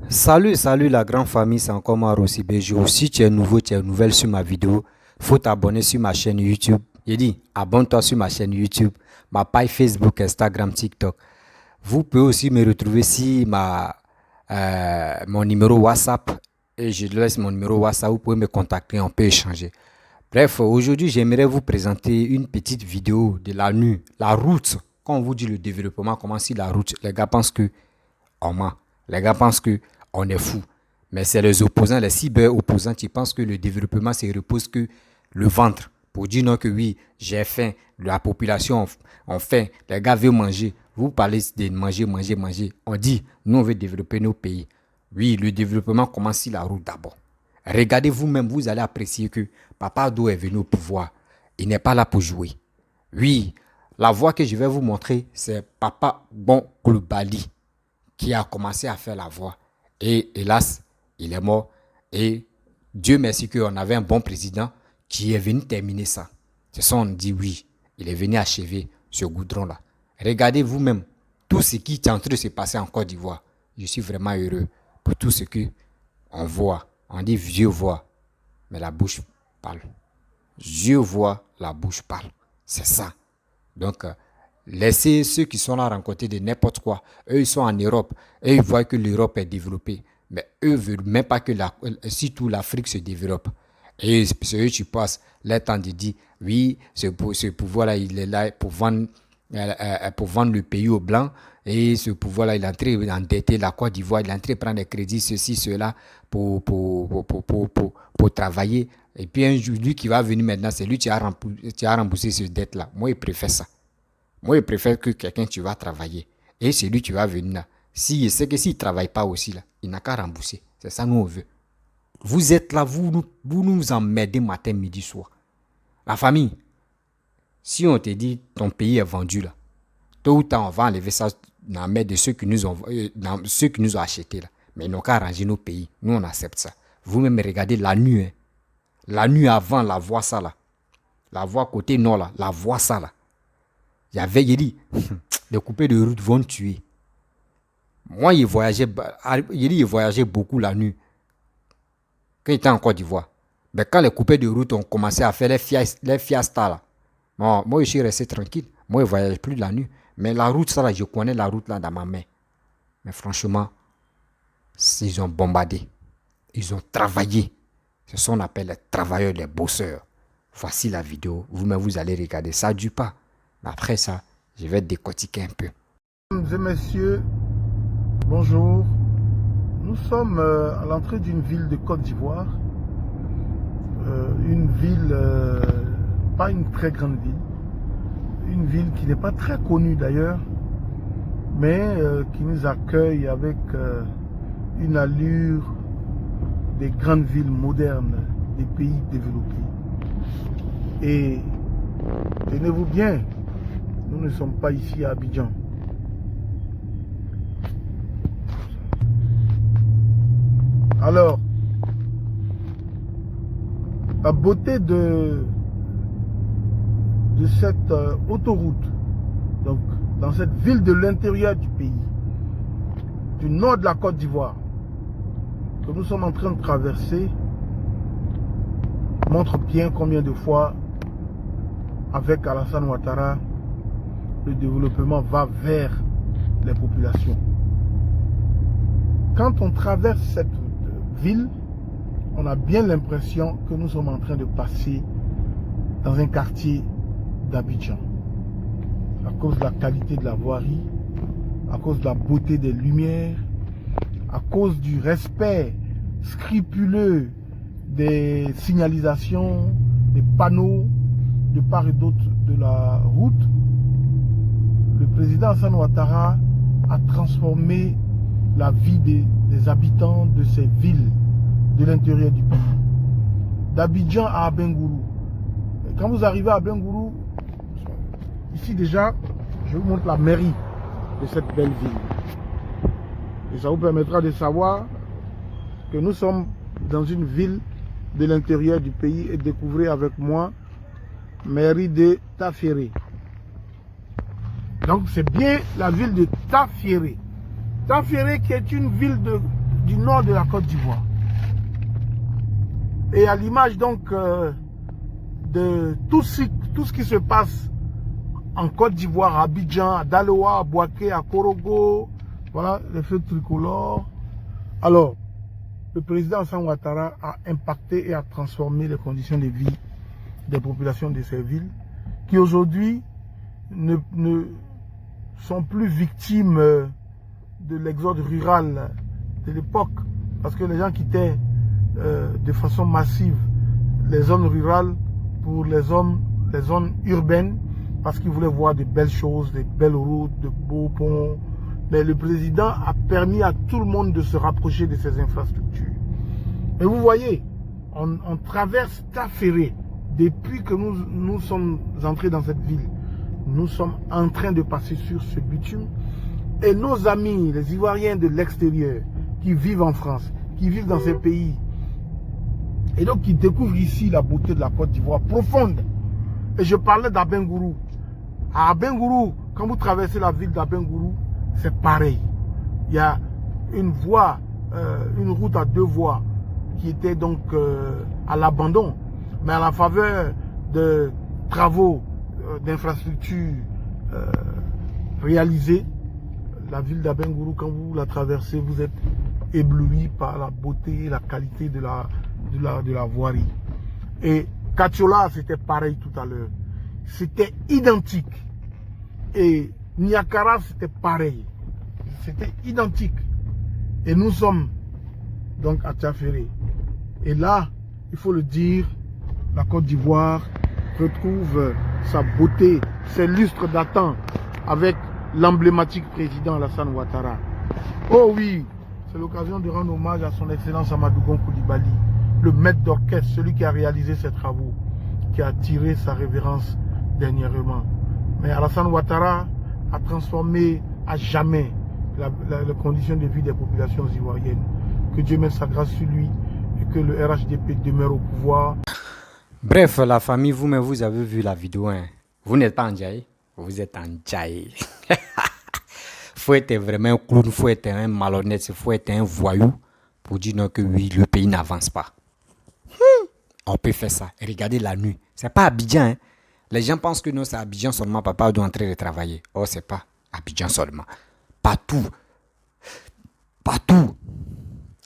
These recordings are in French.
Salut la grande famille, c'est encore moi Rossi Bejo. Si tu es nouveau, tu es nouvelle sur ma vidéo, faut t'abonner sur ma chaîne YouTube. J'ai dit, abonne-toi sur ma chaîne YouTube, ma page Facebook, Instagram, TikTok. Vous pouvez aussi me retrouver sur mon numéro WhatsApp. Et je laisse mon numéro WhatsApp, vous pouvez me contacter, on peut échanger. Bref, aujourd'hui, j'aimerais vous présenter une petite vidéo de la nuit, la route. Quand on vous dit le développement, comment si la route, les gars pensent que on ment. Les gars pensent que on est fou. Mais c'est les opposants, les cyber-opposants qui pensent que le développement se repose que le ventre. Pour dire non que oui, j'ai faim, la population a faim, les gars veulent manger. Vous parlez de manger, manger, manger. On dit, nous on veut développer nos pays. Oui, le développement commence sur la route d'abord. Regardez vous-même, vous allez apprécier que Papa Do est venu au pouvoir. Il n'est pas là pour jouer. Oui, la voie que je vais vous montrer, c'est Papa Bon Globali qui a commencé à faire la voix. Et hélas, il est mort. Et Dieu merci qu'on avait un bon président qui est venu terminer ça. C'est ça, on dit oui. Il est venu achever ce goudron-là. Regardez vous-même tout ce qui est en train de se passer en Côte d'Ivoire. Je suis vraiment heureux pour tout ce qu'on voit. On dit Dieu voit, mais la bouche parle. Dieu voit, la bouche parle. C'est ça. Donc, laissez ceux qui sont là rencontrer de n'importe quoi. Eux, ils sont en Europe. Eux, ils voient que l'Europe est développée. Mais eux ne veulent même pas que surtout l'Afrique se développe. Et c'est eux qui passent leur temps de dire, oui, ce pouvoir-là, il est là pour vendre le pays aux Blancs. Et ce pouvoir-là, il est en train d'endetter la Côte d'Ivoire. Il est en train de prendre des crédits, ceci, cela, pour travailler. Et puis, un jour, lui qui va venir maintenant, c'est lui qui a remboursé cette dette-là. Moi, il préfère ça. Moi, je préfère que quelqu'un tu vas travailler. Et c'est lui qui va venir là. Si, c'est que s'il ne travaille pas aussi là, il n'a qu'à rembourser. C'est ça nous on veut. Vous êtes là, vous nous emmerdez matin, midi, soir. La famille, si on te dit ton pays est vendu là, tôt ou tard on va enlever ça dans la main de ceux qui nous ont achetés là. Mais ils n'ont qu'à arranger nos pays. Nous on accepte ça. Vous-même regardez la nuit. Hein. La nuit avant, la voie ça là. La voie côté nord là, la voie ça là. Il dit, les coupés de route vont tuer. Moi, il voyageait beaucoup la nuit. Quand il était en Côte d'Ivoire. Mais quand les coupés de route ont commencé à faire les fiestas là, moi, je suis resté tranquille. Moi, je ne voyage plus la nuit. Mais la route, ça là, je connais la route là dans ma main. Mais franchement, ils ont bombardé. Ils ont travaillé. C'est ce qu'on appelle les travailleurs, les bosseurs. Voici la vidéo. Vous-même, vous allez regarder. Ça ne dure pas. Après ça, je vais décortiquer un peu. Mesdames et messieurs, bonjour. Nous sommes à l'entrée d'une ville de Côte d'Ivoire. Une ville, pas une très grande ville. Une ville qui n'est pas très connue d'ailleurs, mais qui nous accueille avec une allure des grandes villes modernes des pays développés. Et tenez-vous bien, nous ne sommes pas ici à Abidjan. Alors, la beauté de cette autoroute, donc dans cette ville de l'intérieur du pays, du nord de la Côte d'Ivoire, que nous sommes en train de traverser, montre bien combien de fois, avec Alassane Ouattara, le développement va vers les populations. Quand on traverse cette ville, on a bien l'impression que nous sommes en train de passer dans un quartier d'Abidjan. À cause de la qualité de la voirie, à cause de la beauté des lumières, à cause du respect scrupuleux des signalisations, des panneaux de part et d'autre de la route, le président Alassane Ouattara a transformé la vie des habitants de ces villes de l'intérieur du pays. D'Abidjan à Abengourou. Quand vous arrivez à Abengourou, ici déjà, je vous montre la mairie de cette belle ville. Et ça vous permettra de savoir que nous sommes dans une ville de l'intérieur du pays et découvrez avec moi mairie de Tafieré. Donc c'est bien la ville de Tafieré. Tafieré qui est une ville du nord de la Côte d'Ivoire. Et à l'image donc de tout ce qui se passe en Côte d'Ivoire, à Abidjan, à Daloa, à Bouaké, à Korogo, voilà, les feux tricolores. Alors, le président Alassane Ouattara a impacté et a transformé les conditions de vie des populations de ces villes qui aujourd'hui ne sont plus victimes de l'exode rural de l'époque. Parce que les gens quittaient de façon massive les zones rurales pour les zones urbaines parce qu'ils voulaient voir de belles choses, de belles routes, de beaux ponts. Mais le président a permis à tout le monde de se rapprocher de ces infrastructures. Et vous voyez, on traverse Taféré. Depuis que nous sommes entrés dans cette ville, nous sommes en train de passer sur ce bitume. Et nos amis, les Ivoiriens de l'extérieur, qui vivent en France, qui vivent dans ces pays, et donc qui découvrent ici la beauté de la Côte d'Ivoire profonde. Et je parlais d'Abengourou. À Abengourou, quand vous traversez la ville d'Abengourou, c'est pareil. Il y a une voie, une route à 2 voies qui était donc à l'abandon. Mais à la faveur de travaux d'infrastructures réalisés, la ville d'Abengourou, quand vous la traversez, vous êtes ébloui par la beauté et la qualité de la voirie. Et Katiola, c'était pareil tout à l'heure. C'était identique. Et Niakara, c'était pareil. C'était identique. Et nous sommes donc à Taféré. Et là, il faut le dire, la Côte d'Ivoire retrouve sa beauté, ses lustres datant avec l'emblématique président Alassane Ouattara. Oh oui, c'est l'occasion de rendre hommage à son excellence Amadou Gon Coulibaly, le maître d'orchestre, celui qui a réalisé ses travaux, qui a tiré sa révérence dernièrement. Mais Alassane Ouattara a transformé à jamais les conditions de vie des populations ivoiriennes. Que Dieu mette sa grâce sur lui et que le RHDP demeure au pouvoir. Bref, la famille, vous-même, vous avez vu la vidéo. Hein. Vous n'êtes pas en Djaï, vous êtes en Djaï. Faut être vraiment un clown, faut être un malhonnête, faut être un voyou pour dire non que oui, le pays n'avance pas. On peut faire ça. Et regardez la nuit. C'est pas Abidjan. Hein. Les gens pensent que non, c'est Abidjan seulement. Papa doit entrer et travailler. Oh, c'est pas Abidjan seulement. Partout. Partout.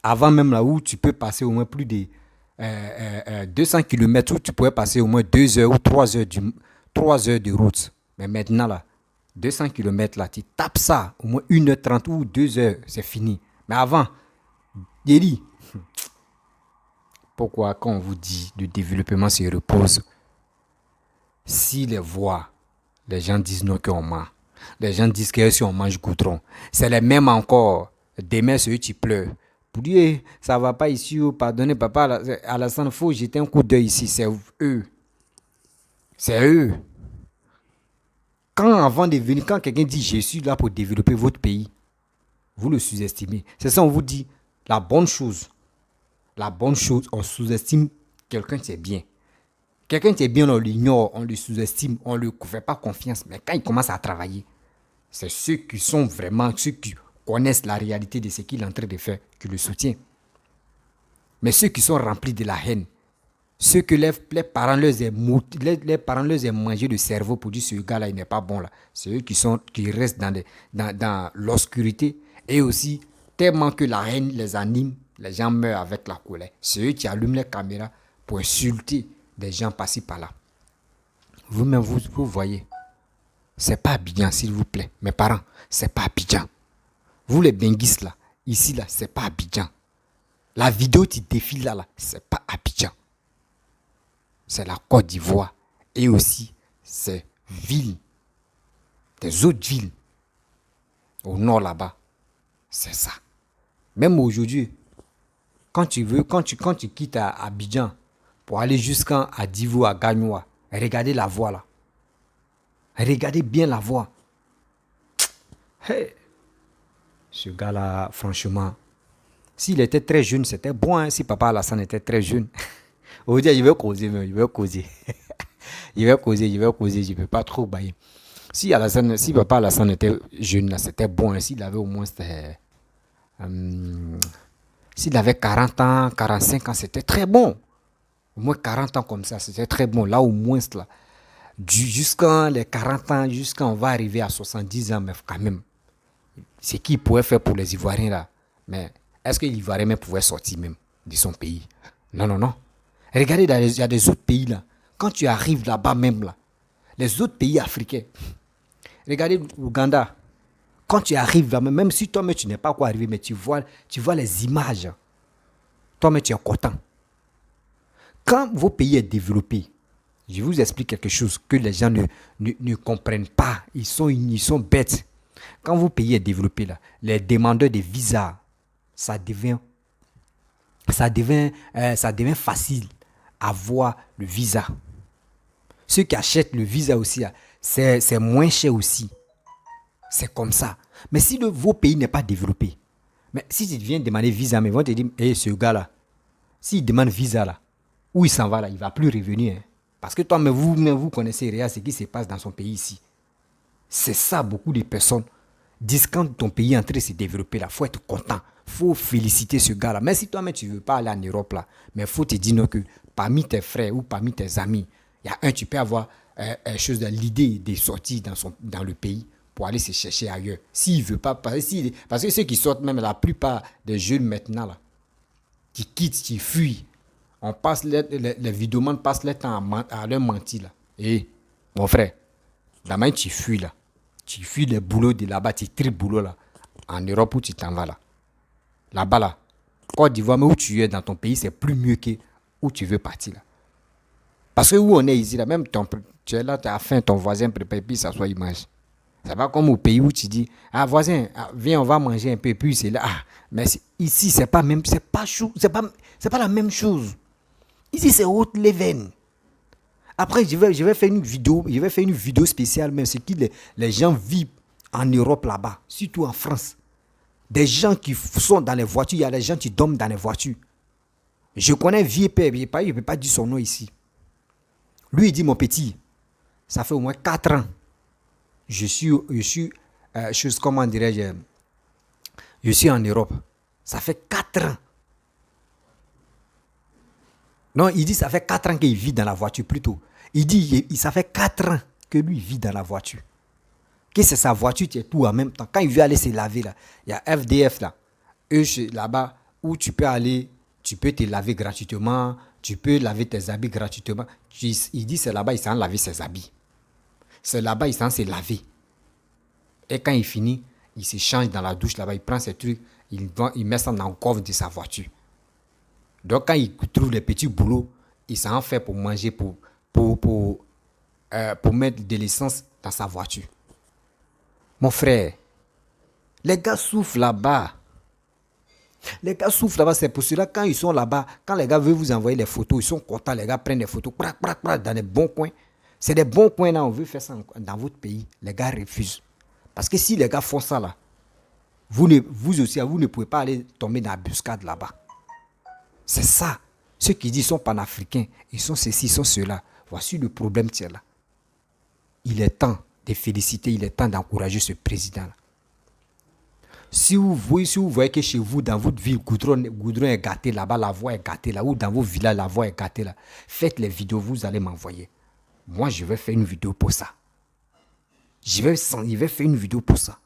Avant même là où tu peux passer au moins plus de 200 km, où tu pourrais passer au moins 2 heures ou 3 heures, 3 heures de route. Mais maintenant là, 200 km là, tu tapes ça, au moins 1h30 ou 2 heures, c'est fini. Mais avant, Yéli, pourquoi quand on vous dit le développement se repose, si les voix, les gens disent non qu'on ment, les gens disent que si on mange goudron, c'est les mêmes encore, demain c'est eux qui pleurent. Pour dire, ça va pas ici, pardonnez papa, Alassane, faut jeter un coup d'œil ici, c'est eux. C'est eux. Avant de venir, quand quelqu'un dit je suis là pour développer votre pays, vous le sous-estimez. C'est ça, on vous dit la bonne chose, on sous-estime quelqu'un qui est bien. Quelqu'un qui est bien, on l'ignore, on le sous-estime, on ne lui fait pas confiance. Mais quand il commence à travailler, c'est ceux qui sont vraiment, ceux qui connaissent la réalité de ce qu'il est en train de faire, qui le soutiennent. Mais ceux qui sont remplis de la haine, ceux que les parents les aient mangé le cerveau pour dire ce gars-là, il n'est pas bon là. C'est eux qui restent dans l'obscurité. Et aussi, tellement que la haine les anime, les gens meurent avec la colère. C'est eux qui allument les caméras pour insulter des gens passés par là. Vous-même, vous voyez. C'est pas Abidjan, s'il vous plaît. Mes parents, c'est pas Abidjan. Vous les benguistes là, ici là, c'est pas Abidjan. La vidéo qui défile là, c'est pas Abidjan. C'est la Côte d'Ivoire. Et aussi, ces villes, des autres villes, au nord là-bas. C'est ça. Même aujourd'hui, quand tu quittes à Abidjan pour aller jusqu'à Divo, à Gagnoa, regardez la voie là. Regardez bien la voie. Hey. Ce gars-là, franchement, s'il était très jeune, c'était bon. Hein, si papa Alassane était très jeune. Aujourd'hui, il veut causer. Il veut causer, je ne peux pas trop bailler. Si papa Alassane était jeune, là, c'était bon. Hein, s'il avait au moins S'il avait 40 ans, 45 ans, c'était très bon. Au moins 40 ans comme ça, c'était très bon. Là, au moins, là, jusqu'à les 40 ans, jusqu'à on va arriver à 70 ans, mais quand même, c'est qu'il pouvait faire pour les Ivoiriens là. Mais est-ce que l'Ivoirien même pouvait sortir même de son pays? Non, non, non. Regardez, il y a des autres pays là. Quand tu arrives là-bas même là, les autres pays africains, regardez l'Ouganda. Quand tu arrives là, même si toi-même tu n'es pas quoi arriver, mais tu vois les images. Toi-même tu es content. Quand vos pays est développé, je vous explique quelque chose que les gens ne comprennent pas. Ils sont bêtes. Quand vos pays est développé là, les demandeurs de visa, ça devient facile à avoir le visa. Ceux qui achètent le visa aussi, c'est moins cher aussi. C'est comme ça. Mais si vos pays n'est pas développé, mais si tu viens demander visa, mais ils vont te dire, ce gars-là, s'il demande visa là, où il s'en va là, il ne va plus revenir. Hein. Parce que toi, mais vous connaissez rien ce qui se passe dans son pays ici. C'est ça, beaucoup de personnes disent quand ton pays est en train de se développer là, il faut être content. Il faut féliciter ce gars-là. Mais si toi-même tu ne veux pas aller en Europe là, mais il faut te dire non, que parmi tes frères ou parmi tes amis, il y a un, tu peux avoir l'idée de sortir dans le pays pour aller se chercher ailleurs. S'il ne veut pas, parce que ceux qui sortent, même la plupart des jeunes maintenant là, qui quittent, qui fuient, on passe les vidéomans passent le temps à leur mentir là. Et mon frère, la main tu fuis là. Tu fuis les boulots de là-bas, tu tries boulot là. En Europe où tu t'en vas là. Là-bas là. Côte d'Ivoire, mais où tu es dans ton pays, c'est plus mieux que où tu veux partir là. Parce que où on est ici là, même tu es là, tu as faim, ton voisin prépare, puis ça soit il mange. C'est pas comme au pays où tu dis, ah voisin, viens, on va manger un peu, puis c'est là. Ah, mais ici, c'est pas même, c'est pas la même chose. Ici, c'est haute level. Après, je vais faire une vidéo spéciale, même ce que les gens vivent en Europe là-bas, surtout en France. Des gens qui sont dans les voitures, il y a des gens qui dorment dans les voitures. Je connais un vieux père, il ne peut pas dire son nom ici. Lui, il dit, mon petit, ça fait au moins 4 ans. Je suis comment dirais-je, je suis en Europe. Ça fait 4 ans. Non, il dit ça fait 4 ans qu'il vit dans la voiture plutôt. Il dit ça fait 4 ans que lui vit dans la voiture. Que c'est sa voiture qui est tout en même temps. Quand il veut aller se laver là, il y a FDF là. Eux là-bas où tu peux aller, tu peux te laver gratuitement, tu peux laver tes habits gratuitement. Il dit c'est là-bas il s'en laver ses habits. C'est là-bas il s'en se laver. Et quand il finit, il se change dans la douche là-bas, il prend ses trucs, il met ça dans le coffre de sa voiture. Donc, quand il trouve les petits boulots, il s'en fait pour manger, pour mettre de l'essence dans sa voiture. Mon frère, les gars souffrent là-bas. Les gars souffrent là-bas. C'est pour cela quand ils sont là-bas, quand les gars veulent vous envoyer les photos, ils sont contents. Les gars prennent des photos dans les bons coins. C'est des bons coins là, on veut faire ça dans votre pays. Les gars refusent. Parce que si les gars font ça là, vous aussi, vous ne pouvez pas aller tomber dans la buscade là-bas. C'est ça. Ceux qui disent qu'ils sont panafricains, ils sont ceci, ils sont cela. Voici le problème qui est là. Il est temps de féliciter, il est temps d'encourager ce président-là. Si vous voyez que chez vous, dans votre ville, goudron est gâté là-bas, la voie est gâtée là, ou dans vos villages, la voie est gâtée là, faites les vidéos, vous allez m'envoyer. Moi, je vais faire une vidéo pour ça. Je vais faire une vidéo pour ça.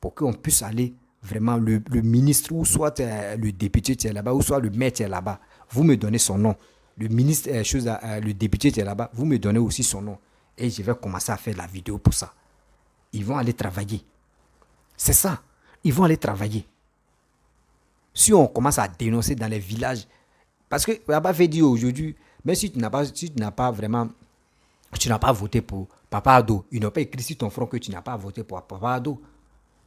Pour qu'on puisse aller vraiment, le ministre, ou soit le député qui est là-bas, ou soit le maire qui est là-bas, vous me donnez son nom. Le ministre, le député qui est là-bas, vous me donnez aussi son nom. Et je vais commencer à faire la vidéo pour ça. Ils vont aller travailler. C'est ça. Ils vont aller travailler. Si on commence à dénoncer dans les villages, parce que là-bas fait dire aujourd'hui, mais si tu n'as pas vraiment, tu n'as pas voté pour Papa Ado, il n'a pas écrit sur ton front que tu n'as pas voté pour Papa Ado.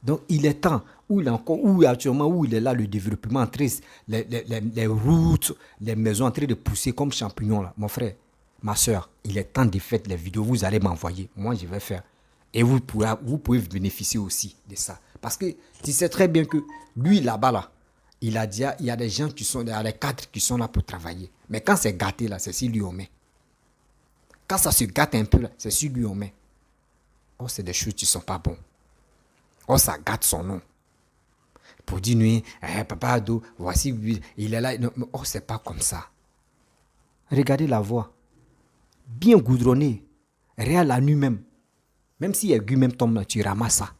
Donc il est temps, où il est là, le développement triste, les routes, les maisons en train de pousser comme champignons là. Mon frère, ma soeur, il est temps de faire les vidéos, vous allez m'envoyer, moi je vais faire. Et vous pouvez bénéficier aussi de ça. Parce que tu sais très bien que lui là-bas là, il a dit, il y a des gens qui sont, il y a les cadres qui sont là pour travailler. Mais quand c'est gâté là, c'est sur lui on met. Quand ça se gâte un peu là, c'est sur lui on met. Oh, c'est des choses qui ne sont pas bonnes. Oh, ça gâte son nom. Pour dire, oui, Papa Ado, voici, il est là. Non, oh, c'est pas comme ça. Regardez la voie. Bien goudronnée. Rien la nuit même. Même si aiguille même tombe là, tu ramasses ça.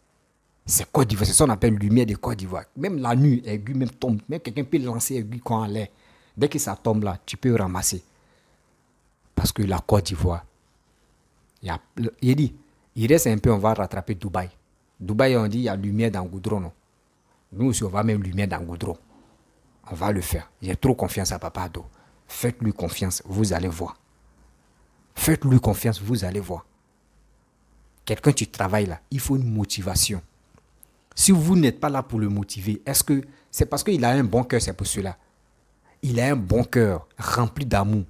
C'est Côte d'Ivoire, c'est ça qu'on appelle lumière de Côte d'Ivoire. Même la nuit, aiguille même tombe. Même quelqu'un peut lancer aiguille quand en l'air. Dès que ça tombe là, tu peux ramasser. Parce que la Côte d'Ivoire, il dit, il reste un peu, on va rattraper Dubaï. Dubaï, on dit, il y a lumière dans le goudron. Non? Nous aussi, on va même lumière dans le goudron. On va le faire. J'ai trop confiance à Papa Ado. Faites-lui confiance, vous allez voir. Faites-lui confiance, vous allez voir. Quelqu'un qui travaille là, il faut une motivation. Si vous n'êtes pas là pour le motiver, est-ce que c'est parce qu'il a un bon cœur, c'est pour cela? Il a un bon cœur, rempli d'amour.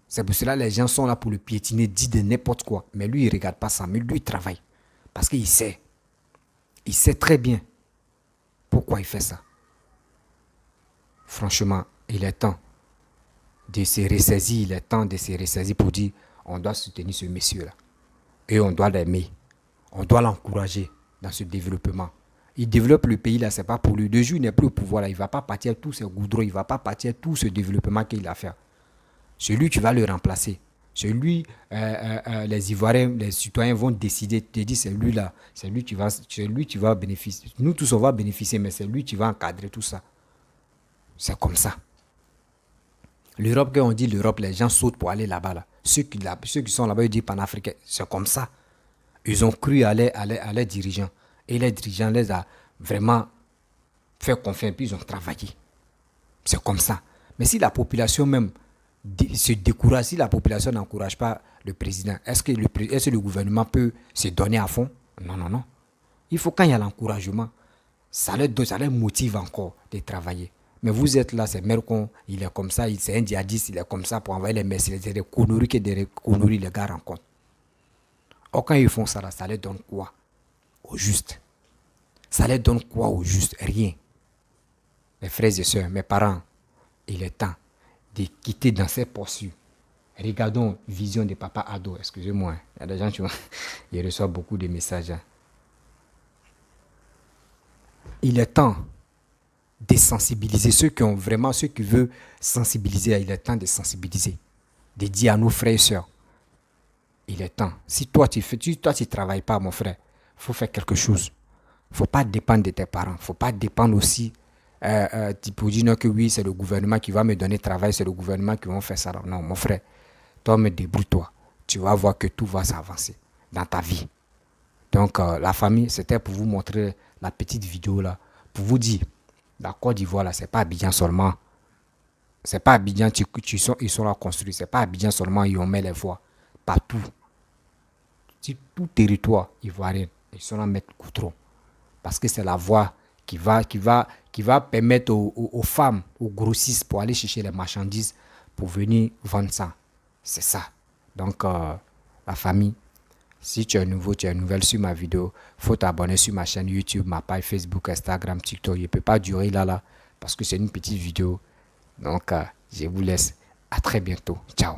C'est pour cela que les gens sont là pour le piétiner, dire de n'importe quoi. Mais lui, il ne regarde pas ça, mais lui, il travaille. Parce qu'il sait. Il sait très bien pourquoi il fait ça. Franchement, il est temps de se ressaisir. Il est temps de se ressaisir pour dire, on doit soutenir ce monsieur-là. Et on doit l'aimer. On doit l'encourager dans ce développement. Il développe le pays là, c'est pas pour lui. De jour, il n'est plus au pouvoir là. Il ne va pas partir tous ces goudrons, il ne va pas partir tout ce développement qu'il a fait. Celui qui va le remplacer. Celui, les Ivoiriens, les citoyens vont décider, te dire c'est lui là, c'est lui qui va bénéficier. Nous tous on va bénéficier, mais c'est lui qui va encadrer tout ça. C'est comme ça. L'Europe, quand on dit l'Europe, les gens sautent pour aller là-bas. Là. Ceux qui sont là-bas, ils disent panafricains. C'est comme ça. Ils ont cru à leurs dirigeants. Et les dirigeants les ont vraiment fait confiance, puis ils ont travaillé. C'est comme ça. Mais si la population même se décourage, si la population n'encourage pas le président, est-ce que le gouvernement peut se donner à fond? Non, non, non. Il faut quand il y a l'encouragement, ça les motive encore de travailler. Mais vous êtes là, c'est Mercon, il est comme ça, c'est un djihadiste, il est comme ça pour envoyer les messieurs, c'est des conneries que des conneries les gars rencontrent. Or quand ils font ça, là, ça les donne quoi? Au juste. Ça les donne quoi au juste? Rien. Mes frères et sœurs, mes parents, il est temps de quitter dans ces poursuites. Regardons Vision de Papa Ado. Excusez-moi, il y a des gens qui ils reçoivent beaucoup de messages. Il est temps de sensibiliser ceux qui veulent sensibiliser. Il est temps de sensibiliser, de dire à nos frères et sœurs, il est temps. Si toi tu travailles pas, mon frère, il faut faire quelque chose. Il ne faut pas dépendre de tes parents. Il ne faut pas dépendre aussi pour dire que oui, c'est le gouvernement qui va me donner travail, c'est le gouvernement qui va faire ça. Non, mon frère, toi, débrouille-toi. Tu vas voir que tout va s'avancer dans ta vie. Donc, la famille, c'était pour vous montrer la petite vidéo là, pour vous dire, la Côte d'Ivoire là, c'est pas Abidjan seulement. C'est pas Abidjan, ils sont là construits. C'est pas Abidjan seulement, ils ont mis les voies. Partout. Tout territoire ivoirien, ils sont là mettre goudron. Parce que c'est la voie qui va permettre aux femmes, aux grossistes pour aller chercher les marchandises pour venir vendre ça. C'est ça. Donc, la famille, si tu es nouveau, tu es nouvelle sur ma vidéo, il faut t'abonner sur ma chaîne YouTube, ma page Facebook, Instagram, TikTok. Il ne peut pas durer là parce que c'est une petite vidéo. Donc, je vous laisse. À très bientôt. Ciao.